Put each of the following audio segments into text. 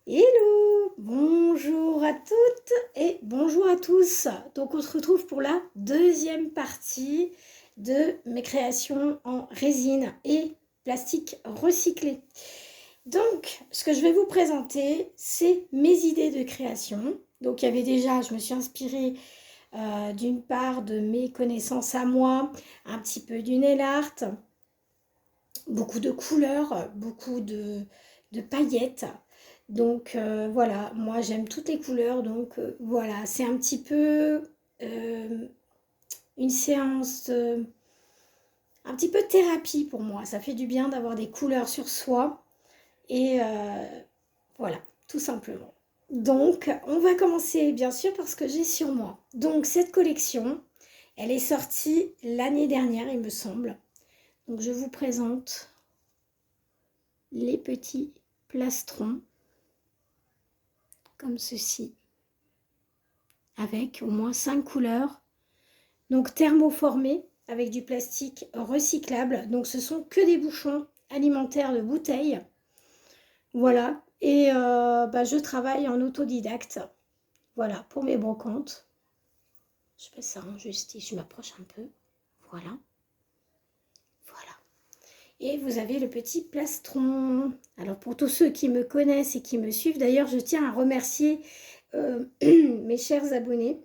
Hello, bonjour à toutes et bonjour à tous. Donc on se retrouve pour la deuxième partie de mes créations en résine et plastique recyclé. Donc ce que je vais vous présenter, c'est mes idées de création. Donc il y avait déjà, je me suis inspirée d'une part de mes connaissances à moi, un petit peu du nail art, beaucoup de couleurs, beaucoup de paillettes. Donc voilà, moi j'aime toutes les couleurs, donc voilà, c'est un petit peu euh, une séance, un petit peu de thérapie pour moi. Ça fait du bien d'avoir des couleurs sur soi et voilà, tout simplement. Donc on va commencer bien sûr par ce que j'ai sur moi. Donc cette collection, elle est sortie l'année dernière, il me semble. Donc je vous présente les petits plastrons comme ceci, avec au moins 5 couleurs. Donc thermoformés avec du plastique recyclable. Donc ce sont que des bouchons alimentaires de bouteilles. Voilà. Et je travaille en autodidacte. Voilà, pour mes brocantes. Je fais ça en justice, je m'approche un peu. Voilà. Voilà. Et vous avez le petit plastron. Alors pour tous ceux qui me connaissent et qui me suivent, d'ailleurs je tiens à remercier mes chers abonnés.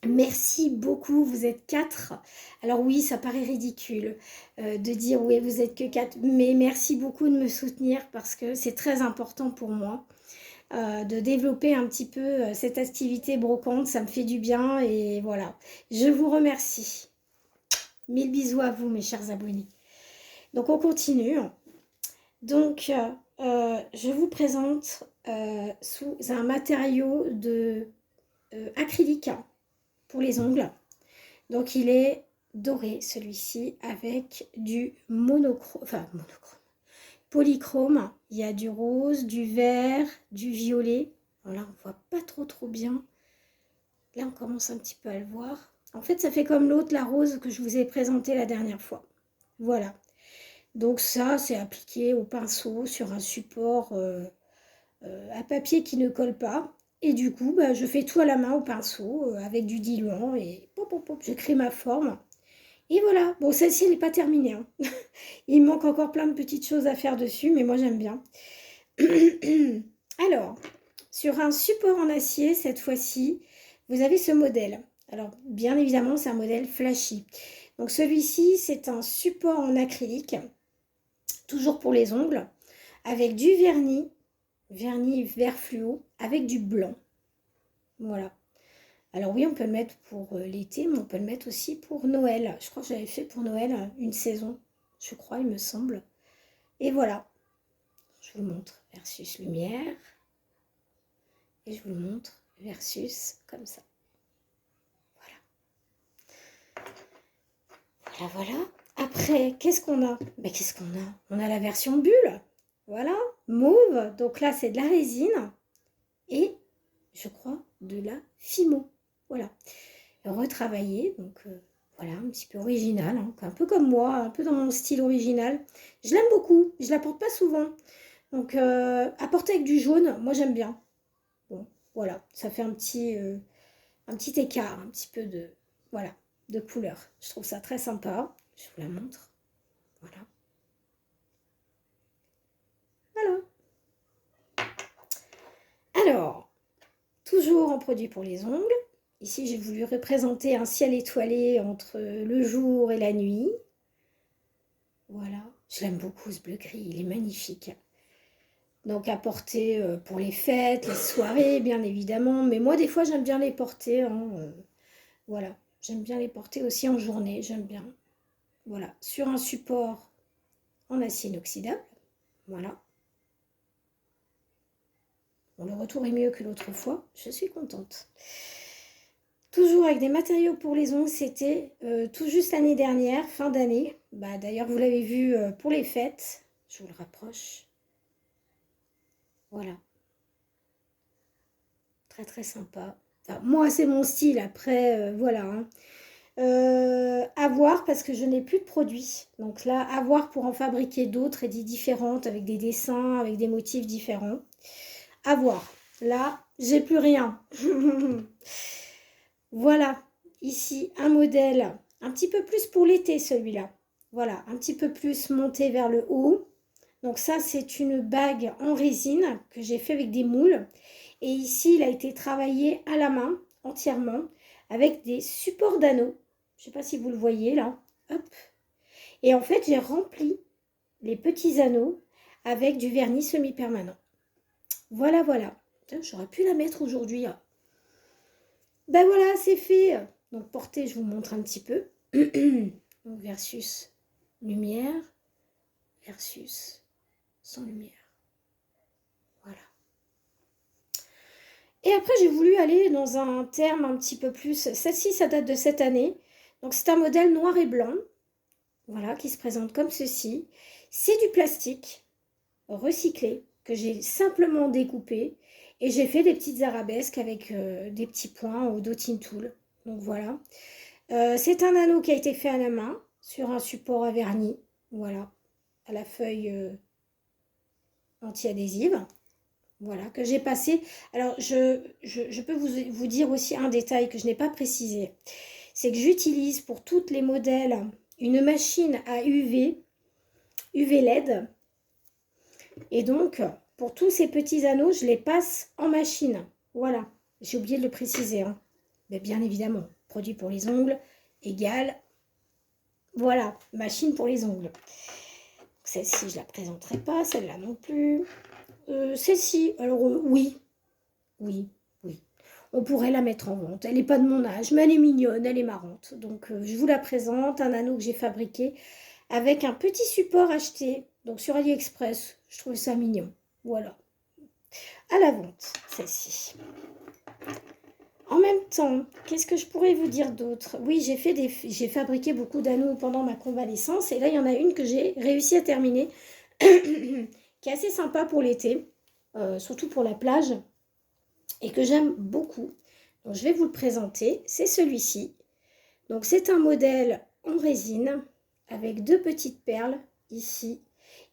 Merci beaucoup, vous êtes 4. Alors oui, ça paraît ridicule de dire oui, vous êtes que 4, mais merci beaucoup de me soutenir parce que c'est très important pour moi de développer un petit peu cette activité brocante, ça me fait du bien et voilà. Je vous remercie. Mille bisous à vous, mes chers abonnés. Donc on continue. Donc je vous présente sous un matériau de acrylique pour les ongles. Donc il est doré celui-ci avec du polychrome. Il y a du rose, du vert, du violet. Alors là on voit pas trop bien. Là on commence un petit peu à le voir. En fait ça fait comme l'autre, la rose que je vous ai présentée la dernière fois. Voilà. Donc ça c'est appliqué au pinceau sur un support à papier qui ne colle pas. Et du coup, je fais tout à la main au pinceau avec du diluant et pop, pop, pop, je crée ma forme. Et voilà, bon celle-ci elle n'est pas terminée, hein. Il manque encore plein de petites choses à faire dessus, mais moi j'aime bien. Alors, sur un support en acier, cette fois-ci, vous avez ce modèle. Alors, bien évidemment, c'est un modèle flashy. Donc celui-ci, c'est un support en acrylique, toujours pour les ongles, avec du vernis vert fluo, avec du blanc. Voilà. Alors oui, on peut le mettre pour l'été, mais on peut le mettre aussi pour Noël. Je crois que j'avais fait pour Noël une saison, je crois, il me semble. Et voilà, je vous le montre versus lumière. Et je vous le montre versus comme ça. Voilà, voilà. Après, qu'est-ce qu'on a? Qu'est-ce qu'on a? On a la version bulle. Voilà, mauve. Donc là, c'est de la résine. Et, je crois, de la Fimo. Voilà. Retravaillé, donc voilà, un petit peu original, hein, un peu comme moi, un peu dans mon style original. Je l'aime beaucoup, je la porte pas souvent. Donc à porter avec du jaune, moi j'aime bien. Bon, voilà, ça fait un petit écart, un petit peu de, voilà, de couleur. Je trouve ça très sympa. Je vous la montre. Voilà. Voilà. Alors, toujours en produit pour les ongles. Ici, j'ai voulu représenter un ciel étoilé entre le jour et la nuit. Voilà, je l'aime beaucoup ce bleu gris, il est magnifique. Donc à porter pour les fêtes, les soirées, bien évidemment. Mais moi, des fois, j'aime bien les porter, hein, voilà, j'aime bien les porter aussi en journée, j'aime bien. Voilà, sur un support en acier inoxydable. Voilà. Bon, le retour est mieux que l'autre fois, je suis contente. Toujours avec des matériaux pour les ongles, c'était tout juste l'année dernière, fin d'année. D'ailleurs, vous l'avez vu pour les fêtes. Je vous le rapproche. Voilà. Très très sympa. Enfin, moi, c'est mon style. Après, voilà, hein. À voir parce que je n'ai plus de produits. Donc là, à voir pour en fabriquer d'autres et des différentes avec des dessins, avec des motifs différents. à voir. Là, j'ai plus rien. Voilà, ici un modèle un petit peu plus pour l'été celui-là. Voilà, un petit peu plus monté vers le haut. Donc ça, c'est une bague en résine que j'ai fait avec des moules. Et ici, il a été travaillé à la main entièrement avec des supports d'anneaux. Je ne sais pas si vous le voyez là. Hop. Et en fait, j'ai rempli les petits anneaux avec du vernis semi-permanent. Voilà, voilà. J'aurais pu la mettre aujourd'hui. Ben voilà, c'est fait. Donc portée, je vous montre un petit peu. Donc versus lumière versus sans lumière. Voilà. Et après, j'ai voulu aller dans un terme un petit peu plus... Celle-ci, ça date de cette année. Donc c'est un modèle noir et blanc. Voilà, qui se présente comme ceci. C'est du plastique recyclé que j'ai simplement découpé. Et j'ai fait des petites arabesques avec des petits points au dotting tool. Donc voilà. C'est un anneau qui a été fait à la main sur un support à vernis. Voilà, à la feuille anti-adhésive. Voilà, que j'ai passé. Alors, je peux vous dire aussi un détail que je n'ai pas précisé. C'est que j'utilise pour tous les modèles une machine à UV LED. Et donc, pour tous ces petits anneaux, je les passe en machine. Voilà, j'ai oublié de le préciser. Hein. Mais bien évidemment, produit pour les ongles égale, voilà, machine pour les ongles. Celle-ci, je ne la présenterai pas, celle-là non plus. Celle-ci, alors oui, oui. On pourrait la mettre en vente. Elle n'est pas de mon âge, mais elle est mignonne, elle est marrante. Donc, je vous la présente, un anneau que j'ai fabriqué avec un petit support acheté donc sur AliExpress. Je trouve ça mignon. Voilà. À la vente, celle-ci. En même temps, qu'est-ce que je pourrais vous dire d'autre? Oui, j'ai fabriqué beaucoup d'anneaux pendant ma convalescence. Et là, il y en a une que j'ai réussi à terminer, qui est assez sympa pour l'été, surtout pour la plage, et que j'aime beaucoup. Donc, je vais vous le présenter. C'est celui-ci. Donc, c'est un modèle en résine avec deux petites perles ici.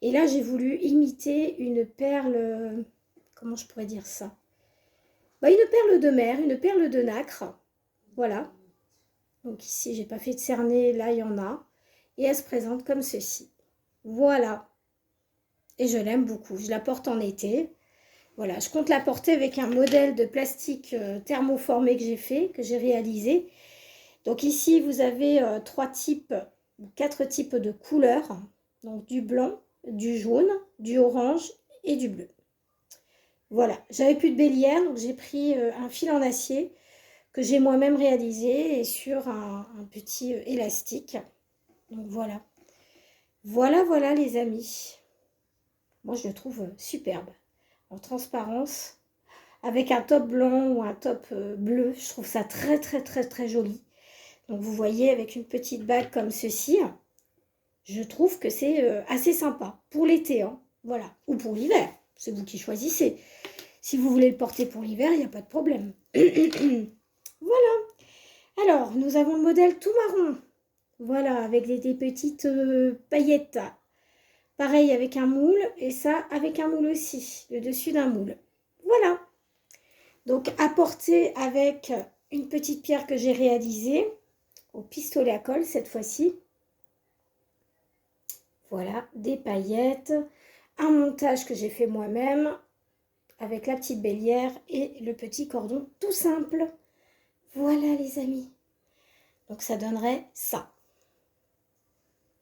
Et là, j'ai voulu imiter une perle... comment je pourrais dire ça? Une perle de mer, une perle de nacre. Voilà. Donc ici, j'ai pas fait de cerner, là, il y en a. Et elle se présente comme ceci. Voilà. Et je l'aime beaucoup. Je la porte en été. Voilà, je compte la porter avec un modèle de plastique thermoformé que j'ai fait, que j'ai réalisé. Donc ici, vous avez quatre types de couleurs. Donc du blanc, du jaune, du orange et du bleu. Voilà, j'avais plus de bélière, donc j'ai pris un fil en acier que j'ai moi-même réalisé et sur un petit élastique. Donc voilà. Voilà les amis. Moi, je le trouve superbe. En transparence, avec un top blanc ou un top bleu. Je trouve ça très joli. Donc vous voyez, avec une petite bague comme ceci, je trouve que c'est assez sympa pour l'été. Hein. Voilà, ou pour l'hiver. C'est vous qui choisissez. Si vous voulez le porter pour l'hiver, il n'y a pas de problème. Voilà. Alors, nous avons le modèle tout marron. Voilà, avec des petites paillettes. Pareil avec un moule et ça avec un moule aussi. Le dessus d'un moule. Voilà. Donc, à porter avec une petite pierre que j'ai réalisée au pistolet à colle cette fois-ci. Voilà, des paillettes. Un montage que j'ai fait moi-même. Avec la petite bélière et le petit cordon tout simple. Voilà les amis. Donc ça donnerait ça.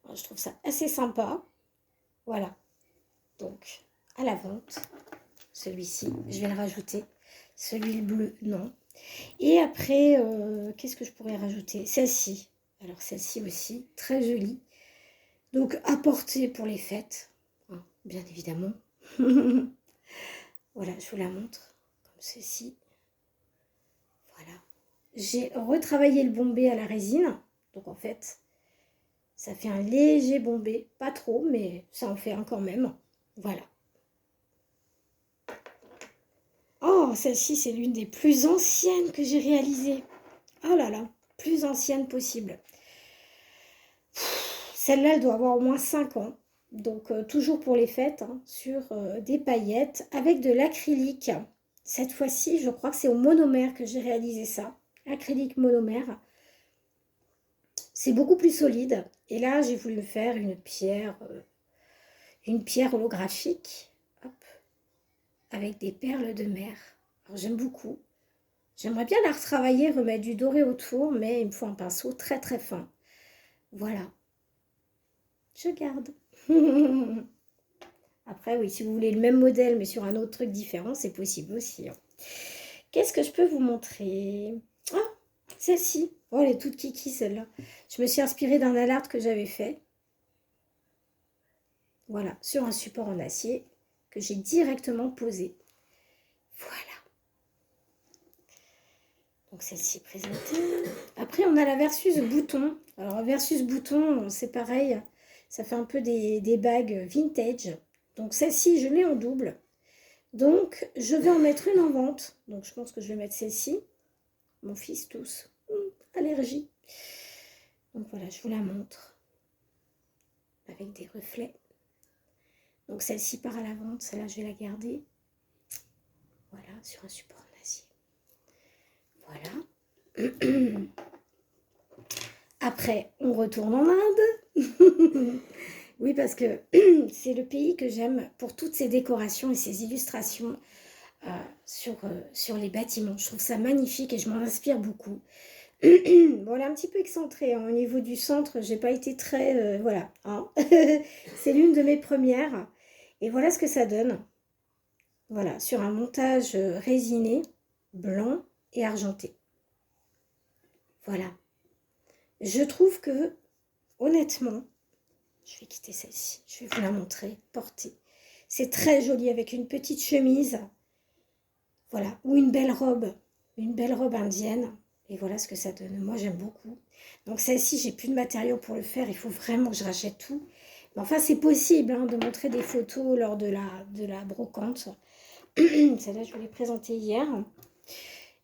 Alors, je trouve ça assez sympa. Voilà. Donc à la vente. Celui-ci, je vais le rajouter. Celui le bleu, non. Et après, qu'est-ce que je pourrais rajouter? Celle-ci. Alors celle-ci aussi, très jolie. Donc à porter pour les fêtes. Hein, bien évidemment. Voilà, je vous la montre, comme ceci. Voilà. J'ai retravaillé le bombé à la résine. Donc en fait, ça fait un léger bombé. Pas trop, mais ça en fait un quand même. Voilà. Oh, celle-ci, c'est l'une des plus anciennes que j'ai réalisées. Oh là là, plus ancienne possible. Celle-là, elle doit avoir au moins 5 ans. Donc toujours pour les fêtes, hein, sur des paillettes avec de l'acrylique. Cette fois-ci, je crois que c'est au monomère que j'ai réalisé ça. Acrylique monomère. C'est beaucoup plus solide. Et là, j'ai voulu faire une pierre holographique. Hop, avec des perles de mer. Alors j'aime beaucoup. J'aimerais bien la retravailler, remettre du doré autour, mais il me faut un pinceau très très fin. Voilà. Je garde. Après, oui, si vous voulez le même modèle, mais sur un autre truc différent, c'est possible aussi, hein. Qu'est-ce que je peux vous montrer? Ah, celle-ci. Oh, elle est toute kiki, celle-là. Je me suis inspirée d'un alert que j'avais fait. Voilà, sur un support en acier que j'ai directement posé. Voilà. Donc, celle-ci est présentée. Après, on a la versus bouton. Alors, versus bouton, c'est pareil. Ça fait un peu des bagues vintage. Donc, celle-ci, je l'ai en double. Donc, je vais en mettre une en vente. Donc, je pense que je vais mettre celle-ci. Mon fils tous. Allergie. Donc, voilà, je vous la montre. Avec des reflets. Donc, celle-ci part à la vente. Celle-là, je vais la garder. Voilà, sur un support en acier. Voilà. Après, on retourne en Inde. Oui, parce que c'est le pays que j'aime pour toutes ces décorations et ces illustrations sur les bâtiments. Je trouve ça magnifique et je m'en inspire beaucoup. Bon, elle est un petit peu excentrée, hein. Au niveau du centre, j'ai pas été très... voilà, hein. C'est l'une de mes premières. Et voilà ce que ça donne. Voilà, sur un montage résiné, blanc et argenté. Voilà. Je trouve que, honnêtement, je vais quitter celle-ci. Je vais vous la montrer, portée. C'est très joli avec une petite chemise. Voilà, ou une belle robe indienne. Et voilà ce que ça donne. Moi, j'aime beaucoup. Donc celle-ci, j'ai plus de matériaux pour le faire. Il faut vraiment que je rachète tout. Mais enfin, c'est possible, hein, de montrer des photos lors de la brocante. Celle-là, je vous l'ai présentée hier.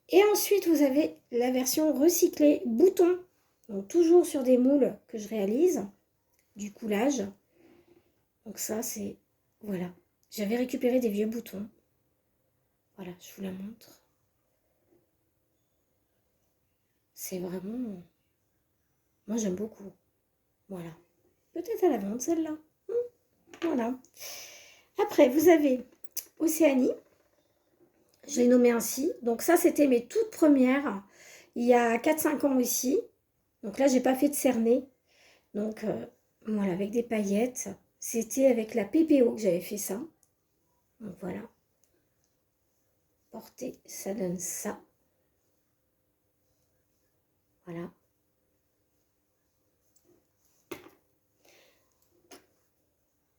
Et ensuite, vous avez la version recyclée bouton. Donc toujours sur des moules que je réalise. Du coulage. Donc ça, c'est... Voilà. J'avais récupéré des vieux boutons. Voilà, je vous la montre. C'est vraiment... Moi, j'aime beaucoup. Voilà. Peut-être à la vente, celle-là. Voilà. Après, vous avez Océanie. Je l'ai nommée ainsi. Donc ça, c'était mes toutes premières. Il y a 4-5 ans aussi. Donc là, j'ai pas fait de cerné. Donc, voilà, avec des paillettes. C'était avec la PPO que j'avais fait ça. Donc voilà. Portée, ça donne ça. Voilà.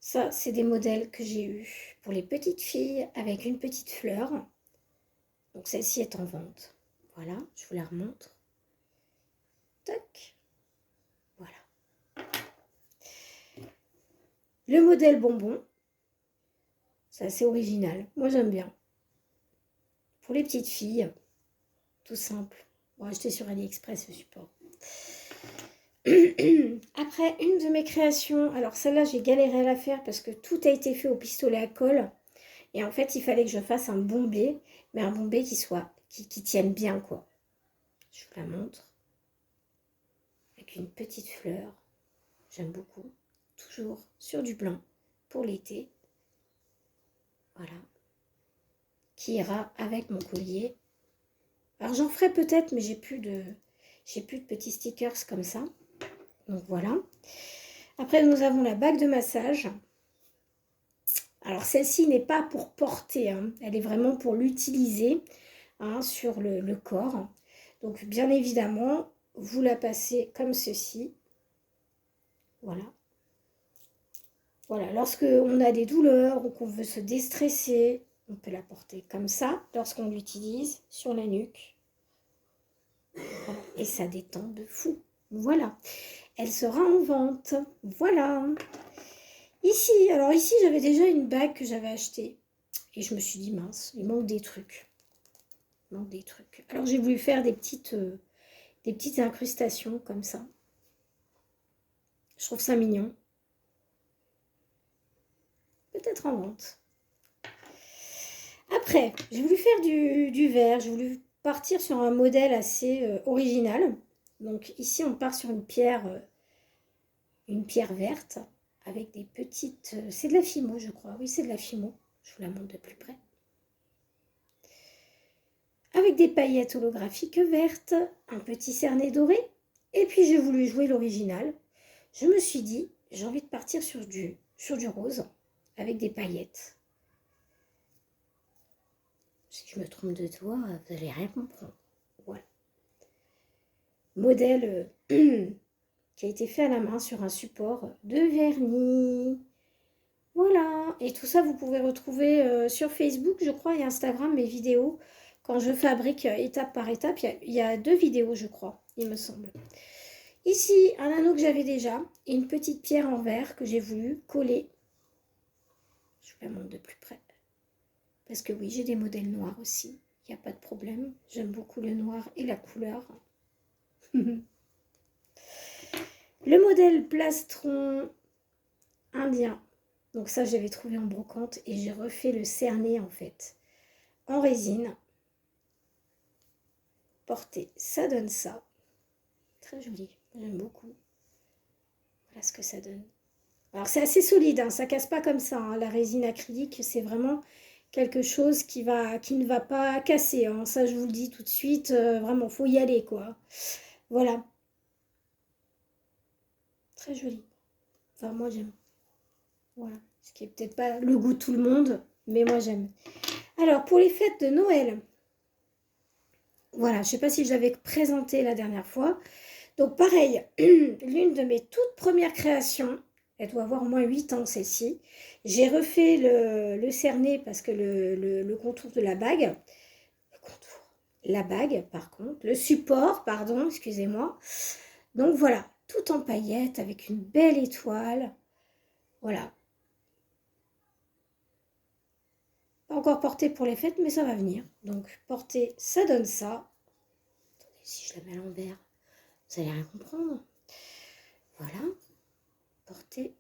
Ça, c'est des modèles que j'ai eus pour les petites filles avec une petite fleur. Donc celle-ci est en vente. Voilà, je vous la remontre. Tac. Voilà. Le modèle bonbon. C'est assez original. Moi, j'aime bien. Pour les petites filles. Tout simple. Bon, acheté sur AliExpress ce support. Après, une de mes créations. Alors celle-là, j'ai galéré à la faire parce que tout a été fait au pistolet à colle. Et en fait, il fallait que je fasse un bombé. Mais un bombé qui tienne bien, quoi. Je vous la montre. Avec une petite fleur. J'aime beaucoup. Toujours sur du blanc pour l'été. Voilà. Qui ira avec mon collier. Alors j'en ferai peut-être, mais j'ai plus de petits stickers comme ça. Donc voilà. Après, nous avons la bague de massage. Alors celle-ci n'est pas pour porter, hein. Elle est vraiment pour l'utiliser, hein, sur le corps. Donc bien évidemment, vous la passez comme ceci. Voilà. Voilà, lorsque on a des douleurs ou qu'on veut se déstresser, on peut la porter comme ça lorsqu'on l'utilise sur la nuque. Voilà. Et ça détend de fou. Voilà. Elle sera en vente. Voilà. Ici, alors ici, j'avais déjà une bague que j'avais achetée. Et je me suis dit, mince, il manque des trucs. Il manque des trucs. Alors j'ai voulu faire des petites incrustations comme ça. Je trouve ça mignon. peut-être en vente. Après, j'ai voulu faire du verre, j'ai voulu partir sur un modèle assez original. Donc ici, on part sur une pierre verte avec des petites... c'est de la fimo, je crois. Oui, c'est de la fimo. Je vous la montre de plus près. Avec des paillettes holographiques vertes, un petit cerné doré. Et puis, j'ai voulu jouer l'original. Je me suis dit, j'ai envie de partir sur du rose avec des paillettes. Si je me trompe de doigt, vous n'allez rien comprendre. Voilà. Modèle qui a été fait à la main sur un support de vernis. Voilà. Et tout ça, vous pouvez retrouver sur Facebook, je crois, et Instagram, mes vidéos. Quand je fabrique étape par étape, il y a 2 vidéos, je crois, il me semble. Ici, un anneau que j'avais déjà et une petite pierre en verre que j'ai voulu coller. Je vous la montre de plus près. Parce que oui, j'ai des modèles noirs aussi. Il n'y a pas de problème. J'aime beaucoup le noir et la couleur. Le modèle plastron indien. Donc ça, j'avais trouvé en brocante et j'ai refait le cerné en fait. En résine. Porté, ça donne ça. Très joli. J'aime beaucoup. Voilà ce que ça donne. Alors c'est assez solide, hein, ça casse pas comme ça. Hein. La résine acrylique, c'est vraiment quelque chose qui ne va pas casser. Hein. Ça, je vous le dis tout de suite. Vraiment, faut y aller, quoi. Voilà. Très joli. Enfin, moi, j'aime. Voilà. Ce qui est peut-être pas le goût de tout le monde, mais moi, j'aime. Alors, pour les fêtes de Noël, voilà, je sais pas si je l'avais présenté la dernière fois. Donc, pareil, l'une de mes toutes premières créations, elle doit avoir au moins 8 ans, celle-ci. J'ai refait le cerné parce que le contour de la bague, la bague, par contre, le support, pardon, excusez-moi. Donc, voilà, tout en paillettes avec une belle étoile. Voilà. Pas encore porté pour les fêtes, mais ça va venir. Donc, porter, ça donne ça. Attendez, si je la mets à l'envers, vous allez rien comprendre. Voilà. Porter,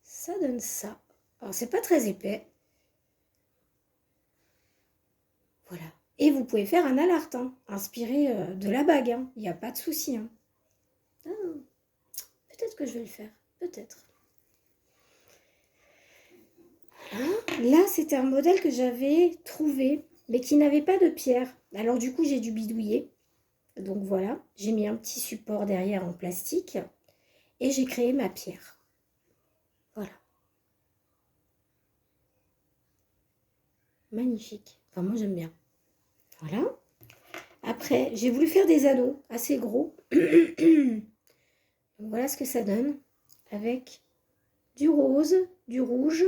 ça donne ça. Alors, c'est pas très épais. Voilà. Et vous pouvez faire un alart, hein, inspiré de la bague. Hein. Il n'y a pas de souci. Hein. Ah, peut-être que je vais le faire. Peut-être. Voilà. Là, c'était un modèle que j'avais trouvé, mais qui n'avait pas de pierre. Alors, du coup, j'ai dû bidouiller. Donc, voilà. J'ai mis un petit support derrière en plastique. Et j'ai créé ma pierre. Voilà. Magnifique. Enfin, moi, j'aime bien. Voilà. Après, j'ai voulu faire des anneaux assez gros. Donc, voilà ce que ça donne. Avec du rose, du rouge.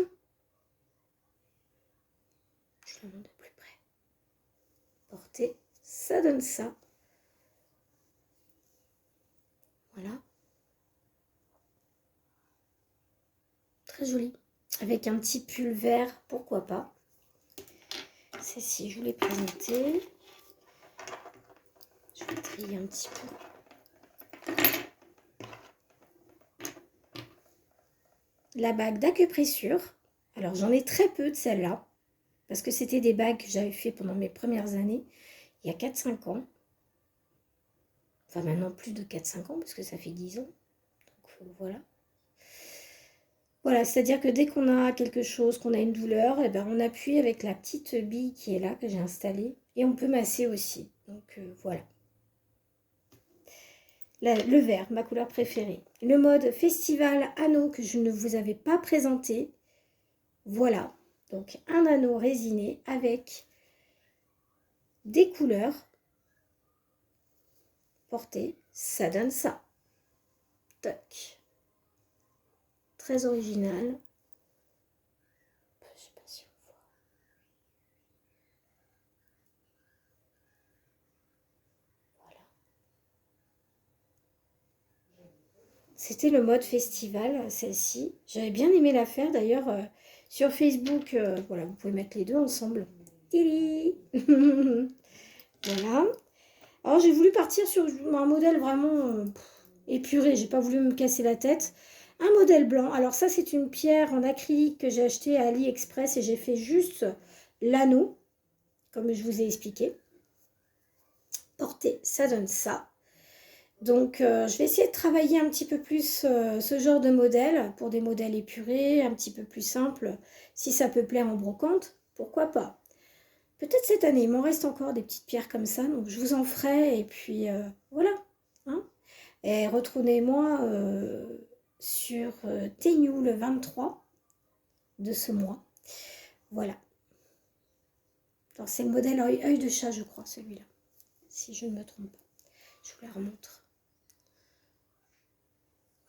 Je le montre de plus près. Porter, ça donne ça. Voilà. Très joli. Avec un petit pull vert, pourquoi pas. Celle-ci, je vous l'ai présentée. Je vais trier un petit peu. La bague d'acupressure. Alors, j'en ai très peu de celle-là. Parce que c'était des bagues que j'avais fait pendant mes premières années. Il y a 4-5 ans. Enfin, maintenant, plus de 4-5 ans, parce que ça fait 10 ans. Donc, voilà. Voilà, c'est-à-dire que dès qu'on a quelque chose, qu'on a une douleur, eh ben, on appuie avec la petite bille qui est là, que j'ai installée. Et on peut masser aussi. Donc, voilà. Le vert, ma couleur préférée. Le mode festival anneau que je ne vous avais pas présenté. Voilà. Donc, un anneau résiné avec des couleurs portées. Ça donne ça. Toc. Très original. Je sais pas si on voit. Voilà. C'était le mode festival, celle-ci. J'avais bien aimé la faire d'ailleurs sur Facebook. Voilà, vous pouvez mettre les deux ensemble. Tili. Voilà. Alors j'ai voulu partir sur un modèle vraiment épuré. J'ai pas voulu me casser la tête. un modèle blanc. Alors ça, c'est une pierre en acrylique que j'ai acheté à AliExpress et j'ai fait juste l'anneau, comme je vous ai expliqué. Porter, ça donne ça. Donc, je vais essayer de travailler un petit peu plus ce genre de modèle pour des modèles épurés, un petit peu plus simples. Si ça peut plaire en brocante, pourquoi pas. Peut-être cette année, il m'en reste encore des petites pierres comme ça, donc je vous en ferai et puis voilà. Hein. Et retrouvez-moi sur Tenu le 23 de ce mois. Voilà. C'est le modèle œil de chat, je crois, celui-là. Si je ne me trompe pas. Je vous la remontre.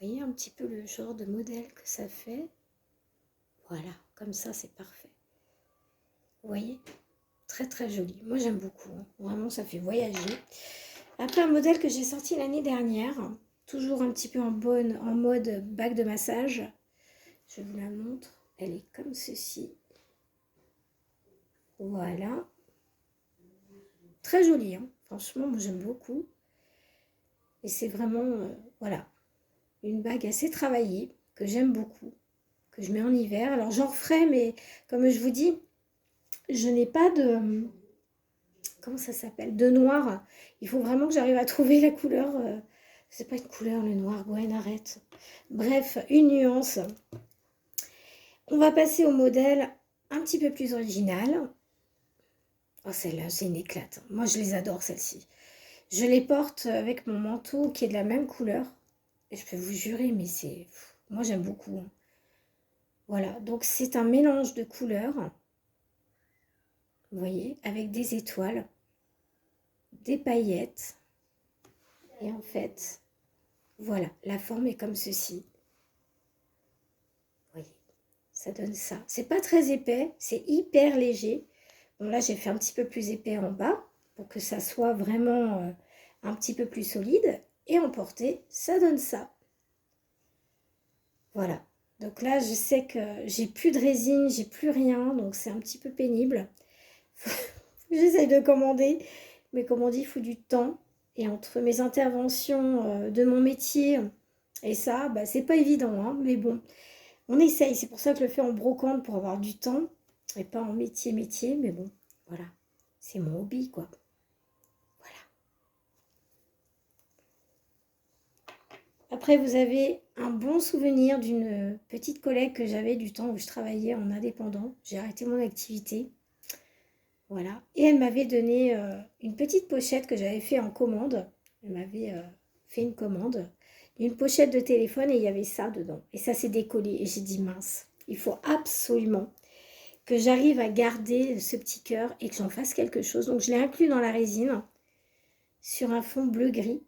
Vous voyez un petit peu le genre de modèle que ça fait. Voilà, comme ça, c'est parfait. Vous voyez? Très très joli. Moi, j'aime beaucoup. Hein. Vraiment, ça fait voyager. Après, un modèle que j'ai sorti l'année dernière. Toujours un petit peu en mode bague de massage. Je vous la montre. Elle est comme ceci. Voilà. Très jolie. Hein. Franchement, moi, j'aime beaucoup. Et c'est vraiment, voilà, une bague assez travaillée, que j'aime beaucoup, que je mets en hiver. Alors, j'en referai, mais comme je vous dis, je n'ai pas de... Comment ça s'appelle? De noir. Il faut vraiment que j'arrive à trouver la couleur. C'est pas une couleur, le noir. Gwen, arrête. Bref, une nuance. On va passer au modèle un petit peu plus original. Oh, celle-là, c'est une éclate. Moi, je les adore, celles-ci. Je les porte avec mon manteau qui est de la même couleur. Et je peux vous jurer, mais c'est... Moi, j'aime beaucoup. Hein. Voilà, donc c'est un mélange de couleurs. Vous voyez, avec des étoiles, des paillettes. Et en fait, voilà, la forme est comme ceci. Vous voyez, ça donne ça. C'est pas très épais, c'est hyper léger. Bon, là, j'ai fait un petit peu plus épais en bas pour que ça soit vraiment un petit peu plus solide. Et en portée, ça donne ça. Voilà. Donc là, je sais que j'ai plus de résine, j'ai plus rien, donc c'est un petit peu pénible. J'essaye de commander, mais comme on dit, il faut du temps. Et entre mes interventions de mon métier et ça, bah, c'est pas évident, hein, mais bon, on essaye. C'est pour ça que je le fais en brocante pour avoir du temps et pas en métier, mais bon, voilà, c'est mon hobby, quoi. Voilà. Après, vous avez un bon souvenir d'une petite collègue que j'avais du temps où je travaillais en indépendant. J'ai arrêté mon activité. Voilà. Et elle m'avait donné une petite pochette que j'avais fait en commande. Elle m'avait fait une commande. Une pochette de téléphone et il y avait ça dedans. Et ça s'est décollé. Et j'ai dit mince, il faut absolument que j'arrive à garder ce petit cœur et que j'en fasse quelque chose. Donc je l'ai inclus dans la résine sur un fond bleu-gris.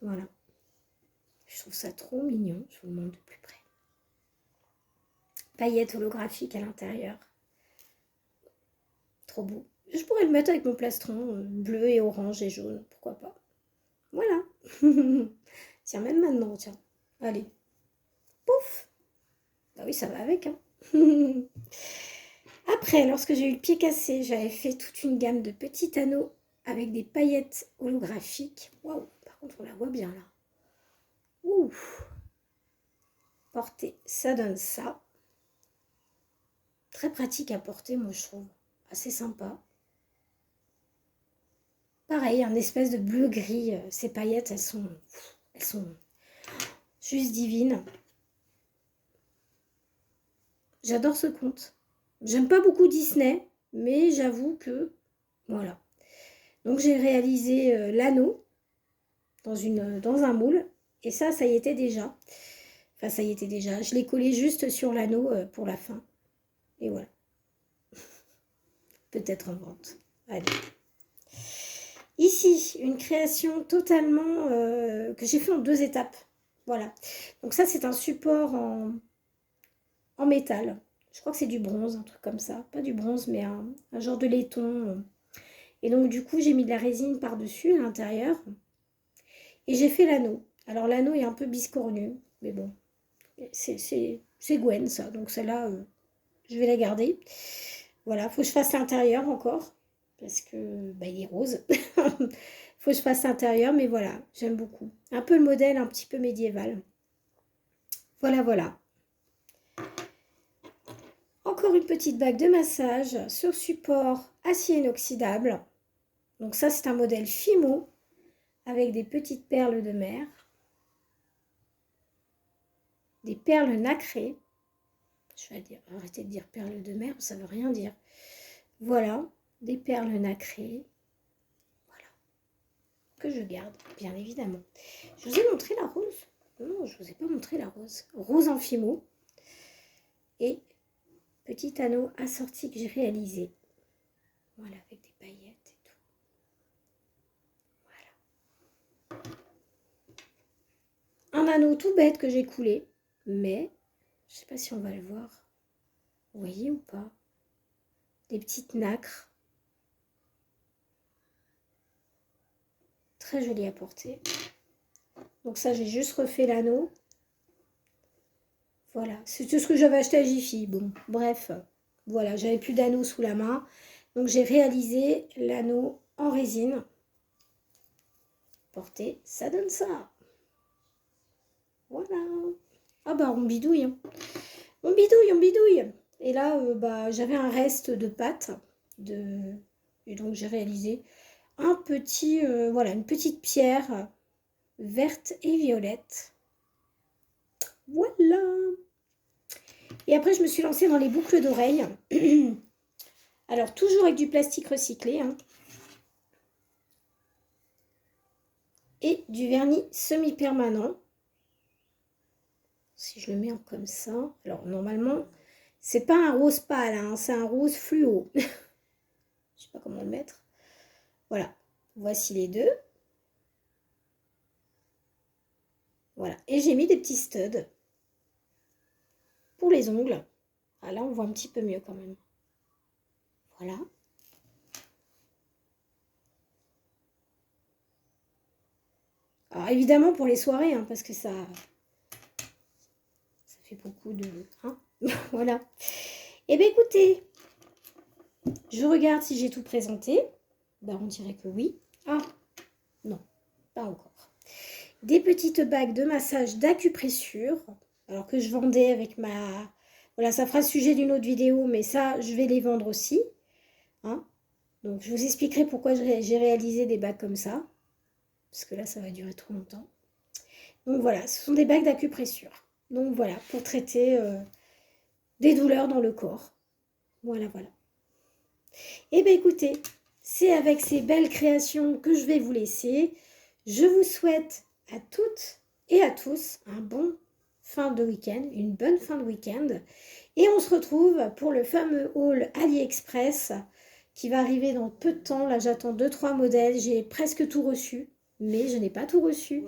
Voilà. Je trouve ça trop mignon. Je vous le montre de plus près. Paillettes holographiques à l'intérieur. Trop beau. Je pourrais le mettre avec mon plastron bleu et orange et jaune. Pourquoi pas. Voilà. Tiens, même maintenant, tiens. Allez. Pouf. Bah oui, ça va avec, hein. Après, lorsque j'ai eu le pied cassé, j'avais fait toute une gamme de petits anneaux avec des paillettes holographiques. Waouh, par contre, on la voit bien là. Ouh. Porter, ça donne ça. Très pratique à porter, moi, je trouve. Assez sympa. Pareil, un espèce de bleu-gris. Ces paillettes, elles sont juste divines. J'adore ce conte. J'aime pas beaucoup Disney, mais j'avoue que, voilà. Donc j'ai réalisé l'anneau dans un moule. Et ça y était déjà. Enfin, ça y était déjà. Je l'ai collé juste sur l'anneau pour la fin. Et voilà. Peut-être en vente. Allez. Ici, une création totalement que j'ai fait en 2 étapes. Voilà. Donc ça, c'est un support en métal. Je crois que c'est du bronze, un truc comme ça. Pas du bronze, mais un genre de laiton. Et donc, du coup, j'ai mis de la résine par-dessus, à l'intérieur. Et j'ai fait l'anneau. Alors, l'anneau est un peu biscornu. Mais bon, c'est Gwen, ça. Donc, celle-là, je vais la garder. Voilà, faut que je fasse l'intérieur encore. Parce que, bah, il est rose. Faut que je fasse l'intérieur, mais voilà, j'aime beaucoup. Un peu le modèle, un petit peu médiéval. Voilà, voilà. Encore une petite bague de massage sur support acier inoxydable. Donc ça, c'est un modèle Fimo avec des petites perles de mer. Des perles nacrées. Je vais arrêter de dire perles de mer, ça veut rien dire. Voilà, des perles nacrées. Voilà. Que je garde, bien évidemment. Je vous ai montré la rose. Non, je ne vous ai pas montré la rose. Rose en Fimo. Et petit anneau assorti que j'ai réalisé. Voilà, avec des paillettes et tout. Voilà. Un anneau tout bête que j'ai coulé. Mais, je ne sais pas si on va le voir. Vous voyez ou pas? Des petites nacres. Très joli à porter. Donc ça, j'ai juste refait l'anneau. Voilà, c'est tout ce que j'avais acheté à Jiffy. Bon, bref, voilà, j'avais plus d'anneau sous la main. Donc j'ai réalisé l'anneau en résine. Porté, ça donne ça. Voilà. Ah bah on bidouille. Hein. On bidouille, on bidouille. Et là, j'avais un reste de pâte. Et donc j'ai réalisé un petit, voilà, une petite pierre verte et violette. Voilà. Et après, je me suis lancée dans les boucles d'oreilles. Alors, toujours avec du plastique recyclé. Hein. Et du vernis semi-permanent. Si je le mets comme ça. Alors, normalement, c'est pas un rose pâle. Hein, c'est un rose fluo. Je sais pas comment le mettre. Voilà. Voici les deux. Voilà. Et j'ai mis des petits studs. Pour les ongles. Ah, là, on voit un petit peu mieux quand même. Voilà. Alors, évidemment, pour les soirées, hein, parce que ça fait beaucoup de... Hein. Voilà. Eh bien, écoutez, je regarde si j'ai tout présenté. Ben, on dirait que oui. Ah, non, pas encore. Des petites bagues de massage d'acupressure. Alors que je vendais avec ma... Voilà, ça fera sujet d'une autre vidéo, mais ça, je vais les vendre aussi. Hein. Donc, je vous expliquerai pourquoi j'ai réalisé des bagues comme ça. Parce que là, ça va durer trop longtemps. Donc, voilà, ce sont des bagues d'acupressure. Donc, voilà, pour traiter des douleurs dans le corps. Voilà, voilà. Eh bien, écoutez, c'est avec ces belles créations que je vais vous laisser. Je vous souhaite à toutes et à tous un bon fin de week-end, une bonne fin de week-end. Et on se retrouve pour le fameux haul AliExpress qui va arriver dans peu de temps. Là, j'attends 2-3 modèles. J'ai presque tout reçu, mais je n'ai pas tout reçu.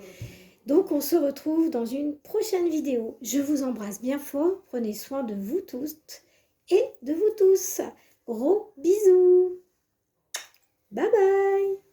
Donc, on se retrouve dans une prochaine vidéo. Je vous embrasse bien fort. Prenez soin de vous tous et de vous tous. Gros bisous. Bye bye.